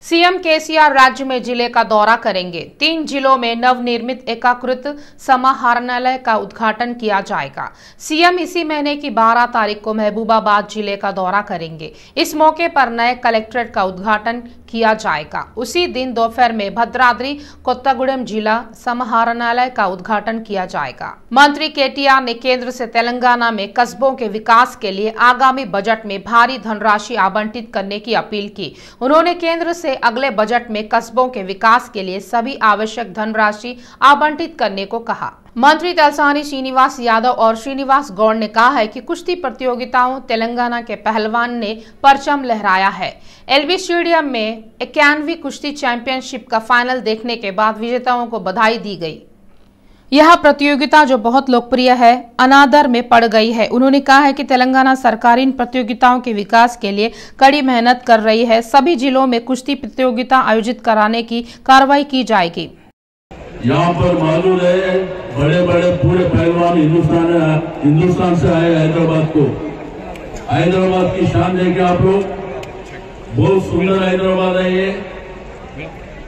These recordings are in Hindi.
सीएम केसीआर राज्य में जिले का दौरा करेंगे। 3 जिलों में नवनिर्मित एकीकृत समाहरणालय का उद्घाटन किया जाएगा। सीएम इसी महीने की 12 तारीख को महबूबाबाद जिले का दौरा करेंगे। इस मौके पर नए कलेक्ट्रेट का उद्घाटन किया जाएगा। उसी दिन दोपहर में भद्राद्री कोत्तागुडेम जिला समाहरणालय का उद्घाटन किया जाएगा। मंत्री केटीआर ने केंद्र से तेलंगाना में कस्बों के विकास के लिए आगामी बजट में भारी धनराशि आवंटित करने की अपील की। उन्होंने केंद्र से अगले बजट में कस्बों के विकास के लिए सभी आवश्यक धनराशि आवंटित करने को कहा। मंत्री तलसानी श्रीनिवास यादव और श्रीनिवास गौड़ ने कहा है कि कुश्ती प्रतियोगिताओं तेलंगाना के पहलवान ने परचम लहराया है। एलबी स्टेडियम में 91वीं कुश्ती चैंपियनशिप का फाइनल देखने के बाद विजेताओं को बधाई दी गई। यह प्रतियोगिता जो बहुत लोकप्रिय है, अनादर में पड़ गई है। उन्होंने कहा है कि तेलंगाना सरकार इन प्रतियोगिताओं के विकास के लिए कड़ी मेहनत कर रही है। सभी जिलों में कुश्ती प्रतियोगिता आयोजित कराने की कार्रवाई की जाएगी। यहाँ पर मालूम है बड़े बड़े पूरे पहलवान हिंदुस्तान से आए हैदराबाद को। हैदराबाद की शान देखे आप लोग, बहुत सुंदर हैदराबाद है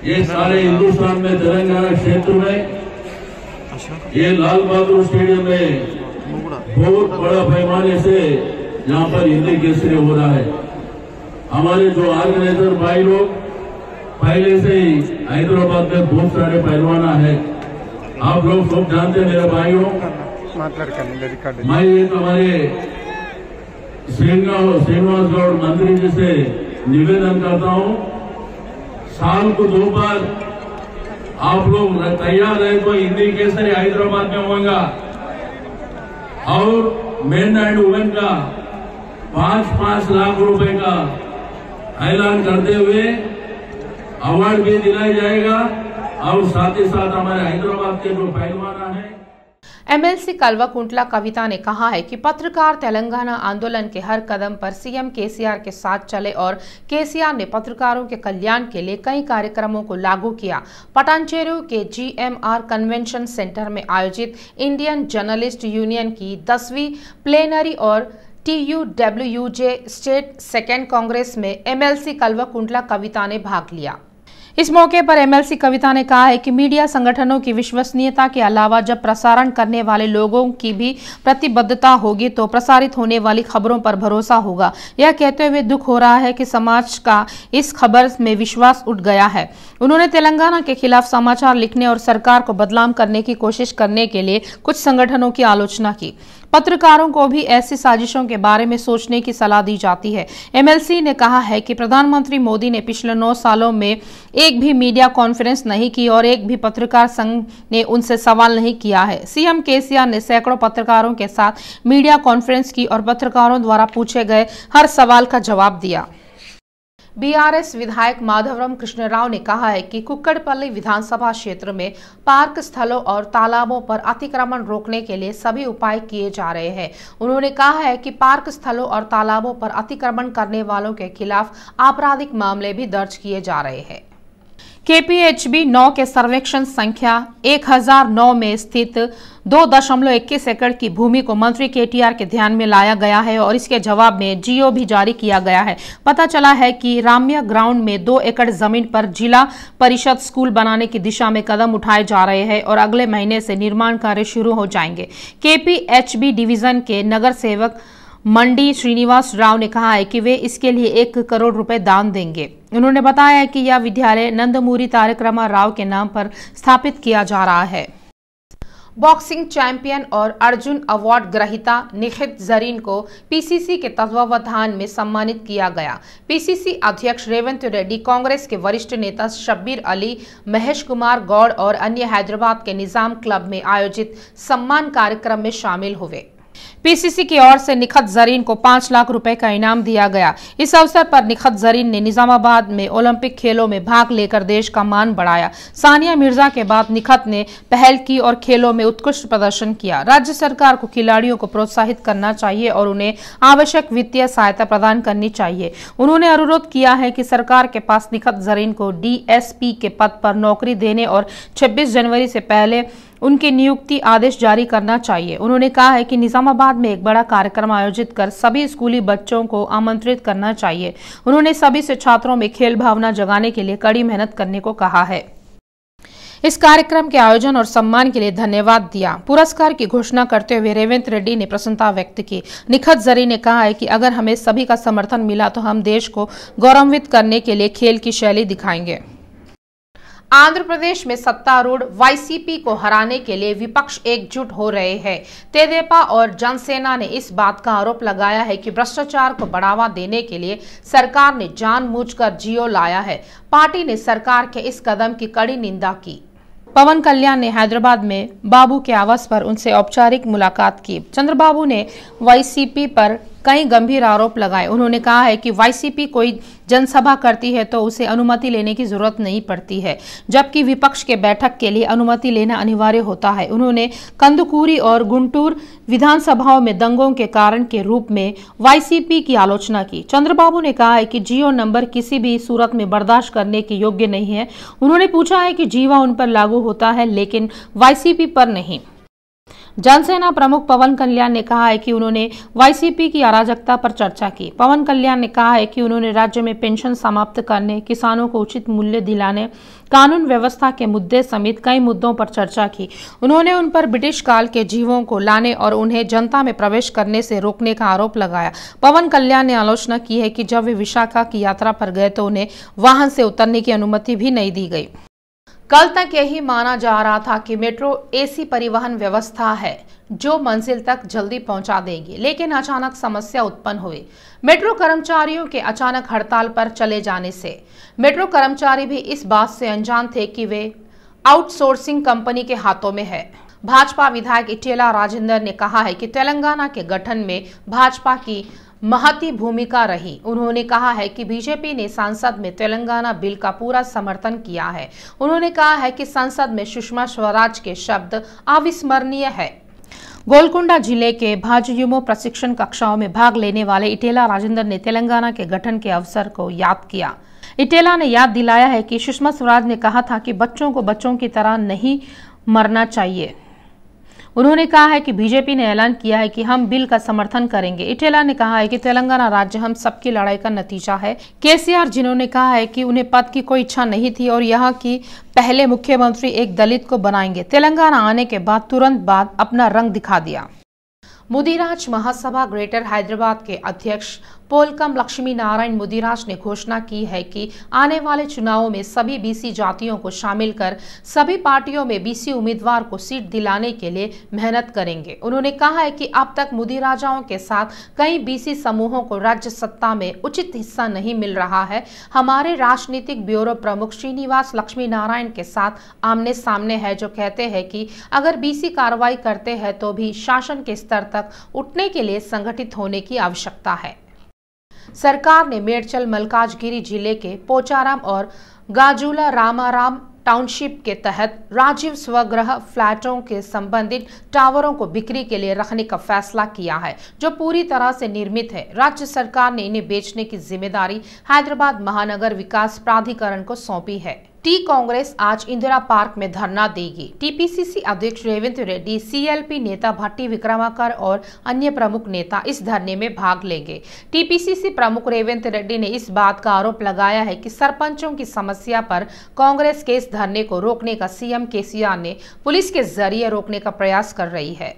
ये सारे हिंदुस्तान में तेलंगाना क्षेत्र में ये लाल बहादुर स्टेडियम में बहुत बड़ा पैमाने से यहाँ पर हिंदी केसरी हो रहा है। हमारे जो ऑर्गेनाइजर भाई लोग पहले से ही हैदराबाद में बहुत सारे पहलवान है। आप लोग सब जानते हैं मेरे भाइयों। मैं एक हमारे श्रीनिवास गौड़ मंत्री जी से निवेदन करता हूँ, साल को 2 बार आप लोग तैयार है तो हिंदी केसरी हैदराबाद में होगा और मेन एंड वुमेन का 5-5 लाख रुपए का ऐलान करते हुए अवार्ड भी दिलाया जाएगा और साथ ही साथ हमारे हैदराबाद के जो पहलवान हैं। एमएलसी कल्वाकुंटला कविता ने कहा है कि पत्रकार तेलंगाना आंदोलन के हर कदम पर सीएम केसीआर के साथ चले और केसीआर ने पत्रकारों के कल्याण के लिए कई कार्यक्रमों को लागू किया। पटानचेरू के जीएमआर कन्वेंशन सेंटर में आयोजित इंडियन जर्नलिस्ट यूनियन की 10वीं प्लेनरी और TUWUJ स्टेट सेकेंड कांग्रेस में एमएलसी कल्वाकुंटला कविता ने भाग लिया। इस मौके पर एमएलसी कविता ने कहा है कि मीडिया संगठनों की विश्वसनीयता के अलावा जब प्रसारण करने वाले लोगों की भी प्रतिबद्धता होगी तो प्रसारित होने वाली खबरों पर भरोसा होगा। यह कहते हुए दुख हो रहा है कि समाज का इस खबर में विश्वास उठ गया है। उन्होंने तेलंगाना के खिलाफ समाचार लिखने और सरकार को बदनाम करने की कोशिश करने के लिए कुछ संगठनों की आलोचना की। पत्रकारों को भी ऐसी साजिशों के बारे में सोचने की सलाह दी जाती है। एमएलसी ने कहा है कि प्रधानमंत्री मोदी ने पिछले 9 सालों में एक भी मीडिया कॉन्फ्रेंस नहीं की और एक भी पत्रकार संघ ने उनसे सवाल नहीं किया है। सीएम केसीआर ने सैकड़ों पत्रकारों के साथ मीडिया कॉन्फ्रेंस की और पत्रकारों द्वारा पूछे गए हर सवाल का जवाब दिया। बीआरएस विधायक माधवराम कृष्णराव ने कहा है कि कुक्कड़पल्ली विधानसभा क्षेत्र में पार्क स्थलों और तालाबों पर अतिक्रमण रोकने के लिए सभी उपाय किए जा रहे हैं। उन्होंने कहा है कि पार्क स्थलों और तालाबों पर अतिक्रमण करने वालों के खिलाफ आपराधिक मामले भी दर्ज किए जा रहे हैं। KPHB 9 के सर्वेक्षण संख्या 1009 में स्थित 2.21 एकड़ की भूमि को मंत्री केटीआर के ध्यान में लाया गया है और इसके जवाब में GO भी जारी किया गया है। पता चला है कि राम्या ग्राउंड में 2 एकड़ जमीन पर जिला परिषद स्कूल बनाने की दिशा में कदम उठाए जा रहे हैं और अगले महीने से निर्माण कार्य शुरू हो जाएंगे। KPHB डिवीजन के नगर सेवक मंडी श्रीनिवास राव ने कहा है कि वे इसके लिए 1 करोड़ रुपए दान देंगे। उन्होंने बताया कि यह विद्यालय नंदमूरी तारक रामा राव के नाम पर स्थापित किया जा रहा है। बॉक्सिंग चैंपियन और अर्जुन अवार्ड ग्रहीता निखित जरीन को पीसीसी के तत्वावधान में सम्मानित किया गया। पीसीसी अध्यक्ष रेवंत रेड्डी, कांग्रेस के वरिष्ठ नेता शब्बीर अली, महेश कुमार गौड़ और अन्य हैदराबाद के निजाम क्लब में आयोजित सम्मान कार्यक्रम में शामिल हुए। पीसीसी की ओर से निखत जरीन को 5 लाख रुपए का इनाम दिया गया। इस अवसर पर निखत जरीन ने निजामाबाद में ओलंपिक खेलों में भाग लेकर देश का मान बढ़ाया। सानिया मिर्जा के बाद निखत ने पहल की और खेलों में उत्कृष्ट प्रदर्शन किया। राज्य सरकार को खिलाड़ियों को प्रोत्साहित करना चाहिए और उन्हें आवश्यक वित्तीय सहायता प्रदान करनी चाहिए। उन्होंने अनुरोध किया है कि सरकार के पास निखत जरीन को DSP के पद पर नौकरी देने और 26 जनवरी से पहले उनकी नियुक्ति आदेश जारी करना चाहिए। उन्होंने कहा है कि निजामाबाद हैदराबाद में एक बड़ा कार्यक्रम आयोजित कर सभी स्कूली बच्चों को आमंत्रित करना चाहिए। उन्होंने सभी से छात्रों में खेल भावना जगाने के लिए कड़ी मेहनत करने को कहा है। इस कार्यक्रम के आयोजन और सम्मान के लिए धन्यवाद दिया। पुरस्कार की घोषणा करते हुए रेवंत रेड्डी ने प्रसन्नता व्यक्त की। निखत जरी ने कहा है कि अगर हमें सभी का समर्थन मिला तो हम देश को गौरवान्वित करने के लिए खेल की शैली दिखाएंगे। आंध्र प्रदेश में सत्तारूढ़ वाईसीपी को हराने के लिए विपक्ष एकजुट हो रहे हैं। तेदेपा और जनसेना ने इस बात का आरोप लगाया है कि भ्रष्टाचार को बढ़ावा देने के लिए सरकार ने जानबूझकर जियो लाया है। पार्टी ने सरकार के इस कदम की कड़ी निंदा की। पवन कल्याण ने हैदराबाद में बाबू के आवास पर उनसे औपचारिक मुलाकात की। चंद्रबाबू ने वाईसीपी पर कई गंभीर आरोप लगाए। उन्होंने कहा है कि वाईसीपी कोई जनसभा करती है तो उसे अनुमति लेने की जरूरत नहीं पड़ती है, जबकि विपक्ष के बैठक के लिए अनुमति लेना अनिवार्य होता है। उन्होंने कंदुकूरी और गुंटूर विधानसभाओं में दंगों के कारण के रूप में वाईसीपी की आलोचना की। चंद्रबाबू ने कहा है कि जियो नंबर किसी भी सूरत में बर्दाश्त करने के योग्य नहीं है। उन्होंने पूछा है कि जीवा उन पर लागू होता है लेकिन वाईसीपी पर नहीं। जनसेना प्रमुख पवन कल्याण ने कहा है कि उन्होंने वाईसीपी की अराजकता पर चर्चा की। पवन कल्याण ने कहा है कि उन्होंने राज्य में पेंशन समाप्त करने, किसानों को उचित मूल्य दिलाने, कानून व्यवस्था के मुद्दे समेत कई मुद्दों पर चर्चा की। उन्होंने उन पर ब्रिटिश काल के जीवों को लाने और उन्हें जनता में प्रवेश करने से रोकने का आरोप लगाया। पवन कल्याण ने आलोचना की है कि जब वे विशाखा की यात्रा पर गए तो उन्हें वाहन से उतरने की अनुमति भी नहीं दी गई। कल तक यही माना जा रहा था कि मेट्रो एसी परिवहन व्यवस्था है जो मंजिल तक जल्दी पहुंचा देगी, लेकिन अचानक समस्या उत्पन्न हुई। मेट्रो कर्मचारियों के अचानक हड़ताल पर चले जाने से मेट्रो कर्मचारी भी इस बात से अनजान थे कि वे आउटसोर्सिंग कंपनी के हाथों में है। भाजपा विधायक इटेला राजेंद्र ने कहा है कि तेलंगाना के गठन में भाजपा की महती भूमिका रही। उन्होंने कहा है कि बीजेपी ने संसद में तेलंगाना बिल का पूरा समर्थन किया है। उन्होंने कहा है कि संसद में सुषमा स्वराज के शब्द अविस्मरणीय है। गोलकुंडा जिले के भाजयुमो प्रशिक्षण कक्षाओं में भाग लेने वाले इटेला राजेंद्र ने तेलंगाना के गठन के अवसर को याद किया। इटेला ने याद दिलाया है कि सुषमा स्वराज ने कहा था कि बच्चों को बच्चों की तरह नहीं मरना चाहिए। उन्होंने कहा है कि बीजेपी ने ऐलान किया है कि हम बिल का समर्थन करेंगे। इटेला ने कहा है कि तेलंगाना राज्य हम सबकी लड़ाई का नतीजा है। केसीआर जिन्होंने कहा है कि उन्हें पद की कोई इच्छा नहीं थी और यहाँ की पहले मुख्यमंत्री एक दलित को बनाएंगे, तेलंगाना आने के बाद तुरंत बाद अपना रंग दिखा दिया। मुदिराज महासभा ग्रेटर हैदराबाद के अध्यक्ष पोलकम लक्ष्मी नारायण मुदिराज ने घोषणा की है कि आने वाले चुनावों में सभी बीसी जातियों को शामिल कर सभी पार्टियों में बीसी उम्मीदवार को सीट दिलाने के लिए मेहनत करेंगे। उन्होंने कहा है कि अब तक मुदिराजाओं के साथ कई बीसी समूहों को राज्य सत्ता में उचित हिस्सा नहीं मिल रहा है। हमारे राजनीतिक ब्यूरो प्रमुख श्रीनिवास लक्ष्मी नारायण के साथ आमने सामने है, जो कहते हैं कि अगर बीसी कार्रवाई करते हैं तो भी शासन के स्तर तक उठने के लिए संगठित होने की आवश्यकता है। सरकार ने मेडचल मलकाजगिरी जिले के पोचाराम और गाजुला रामाराम टाउनशिप के तहत राजीव स्वगृह फ्लैटों के संबंधित टावरों को बिक्री के लिए रखने का फैसला किया है, जो पूरी तरह से निर्मित है। राज्य सरकार ने इन्हें बेचने की जिम्मेदारी हैदराबाद महानगर विकास प्राधिकरण को सौंपी है। टी कांग्रेस आज इंदिरा पार्क में धरना देगी। टीपीसीसी अध्यक्ष रेवंत रेड्डी, सीएलपी नेता भट्टी विक्रमाकर और अन्य प्रमुख नेता इस धरने में भाग लेंगे। टीपीसीसी प्रमुख रेवंत रेड्डी ने इस बात का आरोप लगाया है कि सरपंचों की समस्या पर कांग्रेस के इस धरने को रोकने का सीएम केसीआर ने पुलिस के जरिए रोकने का प्रयास कर रही है।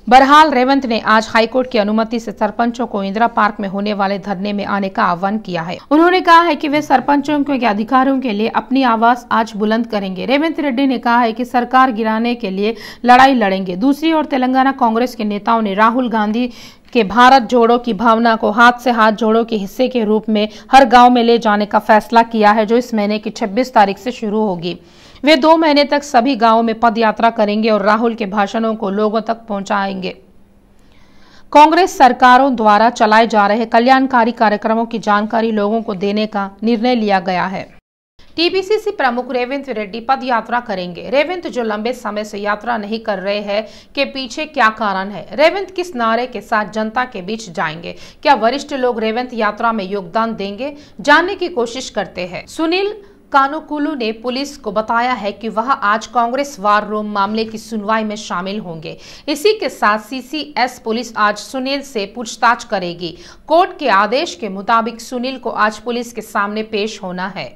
बहरहाल रेवंत ने आज हाईकोर्ट की अनुमति से सरपंचों को इंदिरा पार्क में होने वाले धरने में आने का आह्वान किया है। उन्होंने कहा है कि वे सरपंचों के अधिकारों के लिए अपनी आवाज आज बुलंद करेंगे। रेवंत रेड्डी ने कहा है कि सरकार गिराने के लिए लड़ाई लड़ेंगे। दूसरी ओर तेलंगाना कांग्रेस के नेताओं ने राहुल गांधी के भारत जोड़ो की भावना को हाथ से हाथ जोड़ो के हिस्से के रूप में हर गांव में ले जाने का फैसला किया है, जो इस महीने की 26 तारीख से शुरू होगी। वे 2 महीने तक सभी गांवों में पद यात्रा करेंगे और राहुल के भाषणों को लोगों तक पहुंचाएंगे। कांग्रेस सरकारों द्वारा चलाए जा रहे कल्याणकारी कार्यक्रमों की जानकारी लोगों को देने का निर्णय लिया गया है। टीपीसीसी प्रमुख रेवंत रेड्डी पद यात्रा करेंगे। रेवंत जो लंबे समय से यात्रा नहीं कर रहे हैं के पीछे क्या कारण है? रेवंत किस नारे के साथ जनता के बीच जाएंगे? क्या वरिष्ठ लोग रेवंत यात्रा में योगदान देंगे? जानने की कोशिश करते हैं। सुनील कानुकुलु ने पुलिस को बताया है कि वह आज कांग्रेस वार रूम मामले की सुनवाई में शामिल होंगे। इसी के साथ सीसीएस पुलिस आज सुनील से पूछताछ करेगी। कोर्ट के आदेश के मुताबिक सुनील को आज पुलिस के सामने पेश होना है।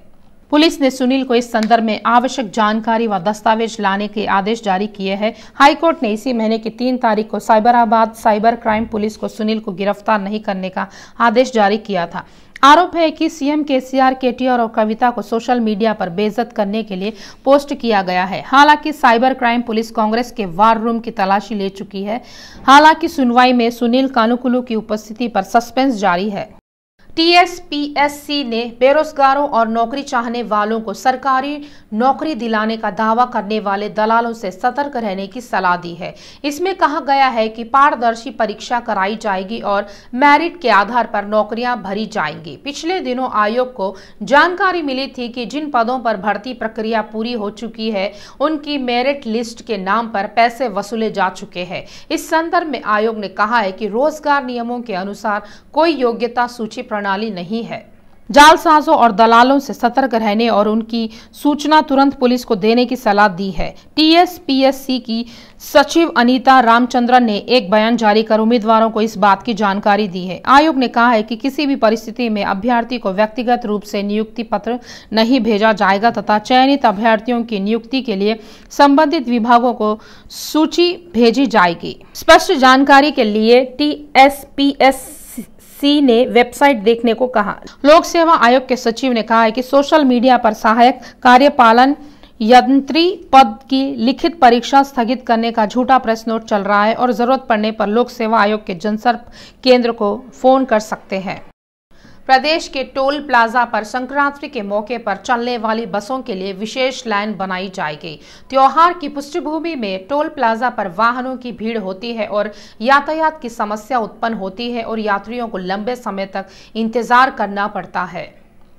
पुलिस ने सुनील को इस संदर्भ में आवश्यक जानकारी व दस्तावेज लाने के आदेश जारी किए हैं। हाईकोर्ट ने इसी महीने की 3 तारीख को साइबराबाद साइबर क्राइम पुलिस को सुनील को गिरफ्तार नहीं करने का आदेश जारी किया था। आरोप है कि सीएम केसीआर, केटीआर और कविता को सोशल मीडिया पर बेइज्जत करने के लिए पोस्ट किया गया है। हालांकि साइबर क्राइम पुलिस कांग्रेस के वार रूम की तलाशी ले चुकी है। हालांकि सुनवाई में सुनील कानुकुलु की उपस्थिति पर सस्पेंस जारी है। टीएसपीएससी ने बेरोजगारों और नौकरी चाहने वालों को सरकारी नौकरी दिलाने का दावा करने वाले दलालों से सतर्क रहने की सलाह दी है। इसमें कहा गया है कि पारदर्शी परीक्षा कराई जाएगी और मेरिट के आधार पर नौकरियां भरी जाएंगी। पिछले दिनों आयोग को जानकारी मिली थी कि जिन पदों पर भर्ती प्रक्रिया पूरी हो चुकी है उनकी मेरिट लिस्ट के नाम पर पैसे वसूले जा चुके हैं। इस संदर्भ में आयोग ने कहा है कि रोजगार नियमों के अनुसार कोई योग्यता सूची प्रणाली नहीं है। जालसाजों और दलालों से सतर्क रहने और उनकी सूचना तुरंत पुलिस को देने की सलाह दी है। टीएसपीएससी की सचिव अनीता रामचंद्रन ने एक बयान जारी कर उम्मीदवारों को इस बात की जानकारी दी है। आयोग ने कहा है कि किसी भी परिस्थिति में अभ्यर्थी को व्यक्तिगत रूप से नियुक्ति पत्र नहीं भेजा जाएगा तथा चयनित अभ्यर्थियों की नियुक्ति के लिए संबंधित विभागों को सूची भेजी जाएगी। स्पष्ट जानकारी के लिए टीएसपीएससी ने वेबसाइट देखने को कहा। लोक सेवा आयोग के सचिव ने कहा है कि सोशल मीडिया पर सहायक कार्यपालन यंत्री पद की लिखित परीक्षा स्थगित करने का झूठा प्रेस नोट चल रहा है और जरूरत पड़ने पर लोक सेवा आयोग के जनसंपर्क केंद्र को फोन कर सकते हैं। प्रदेश के टोल प्लाजा पर संक्रांति के मौके पर चलने वाली बसों के लिए विशेष लाइन बनाई जाएगी। त्योहार की पृष्ठभूमि में टोल प्लाजा पर वाहनों की भीड़ होती है और यातायात की समस्या उत्पन्न होती है और यात्रियों को लंबे समय तक इंतजार करना पड़ता है।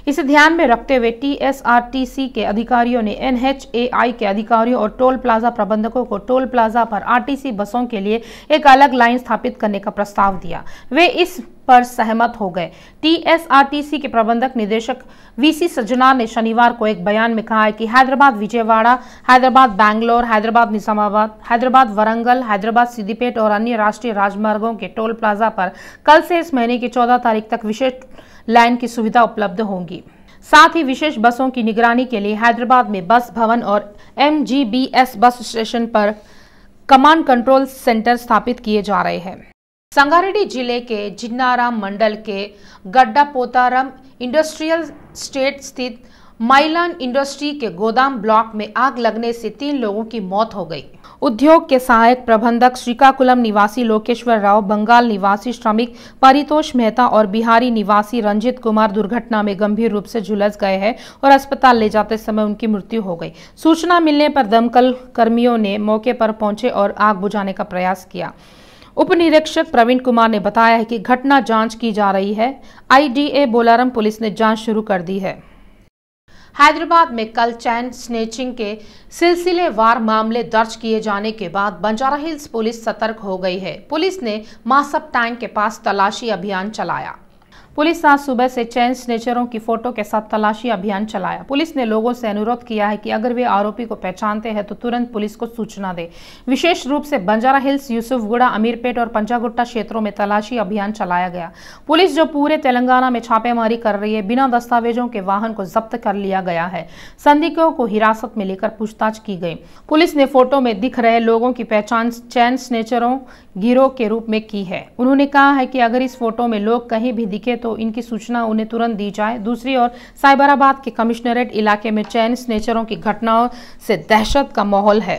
इसे ध्यान में रखते हुए टीएसआरटीसी के अधिकारियों ने एनएचएआई के अधिकारियों और टोल प्लाजा प्रबंधकों को टोल प्लाजा पर आरटीसी बसों के लिए एक अलग लाइन स्थापित करने का प्रस्ताव दिया। वे इस पर सहमत हो गए। टीएसआरटीसी के प्रबंधक निदेशक वीसी सज्जनार ने शनिवार को एक बयान में कहा है कि हैदराबाद विजयवाड़ा, हैदराबाद बैंगलोर, हैदराबाद निजामाबाद, हैदराबाद वरंगल, हैदराबाद सिद्दीपेट और अन्य राष्ट्रीय राजमार्गों के टोल प्लाजा पर कल से इस महीने की 14 तारीख तक विशेष लाइन की सुविधा उपलब्ध होगी। साथ ही विशेष बसों की निगरानी के लिए हैदराबाद में बस भवन और एमजीबीएस बस स्टेशन पर कमांड कंट्रोल सेंटर स्थापित किए जा रहे हैं। संगारेड्डी जिले के जिन्नाराम मंडल के गड्डापोतारम इंडस्ट्रियल स्टेट स्थित माइलान इंडस्ट्री के गोदाम ब्लॉक में आग लगने से 3 लोगों की मौत हो गई। उद्योग के सहायक प्रबंधक श्रीकाकुलम निवासी लोकेश्वर राव, बंगाल निवासी श्रमिक परितोष मेहता और बिहारी निवासी रंजित कुमार दुर्घटना में गंभीर रूप से झुलस गए हैं और अस्पताल ले जाते समय उनकी मृत्यु हो गई। सूचना मिलने पर दमकल कर्मियों ने मौके पर पहुंचे और आग बुझाने का प्रयास किया। उप निरीक्षक प्रवीण कुमार ने बताया है कि घटना जांच की जा रही है। आईडीए बोलारम पुलिस ने जांच शुरू कर दी है। हैदराबाद में कल चैन स्नेचिंग के सिलसिलेवार मामले दर्ज किए जाने के बाद बंजारा हिल्स पुलिस सतर्क हो गई है। पुलिस ने मासप टैंक के पास तलाशी अभियान चलाया। पुलिस आज सुबह से चैन स्नेचरों की फोटो के साथ तलाशी अभियान चलाया। पुलिस ने लोगों से अनुरोध किया है कि अगर वे आरोपी को पहचानते हैं तो तुरंत पुलिस को सूचना दें। विशेष रूप से बंजारा हिल्स, यूसुफगुड़ा, अमीरपेट और पंजागुट्टा क्षेत्रों में तलाशी अभियान चलाया गया। पुलिस जो पूरे तेलंगाना में छापेमारी कर रही है, बिना दस्तावेजों के वाहन को जब्त कर लिया गया है। संदिग्धों को हिरासत में लेकर पूछताछ की गई। पुलिस ने फोटो में दिख रहे लोगों की पहचान चैन स्नेचरों गिरोह के रूप में की है। उन्होंने कहा है कि अगर इस फोटो में लोग कहीं भी दिखे तो इनकी सूचना उन्हें तुरंत दी जाए। दूसरी ओर साइबराबाद के कमिश्नरेट इलाके में चैन स्नेचरों की घटनाओं से दहशत का माहौल है।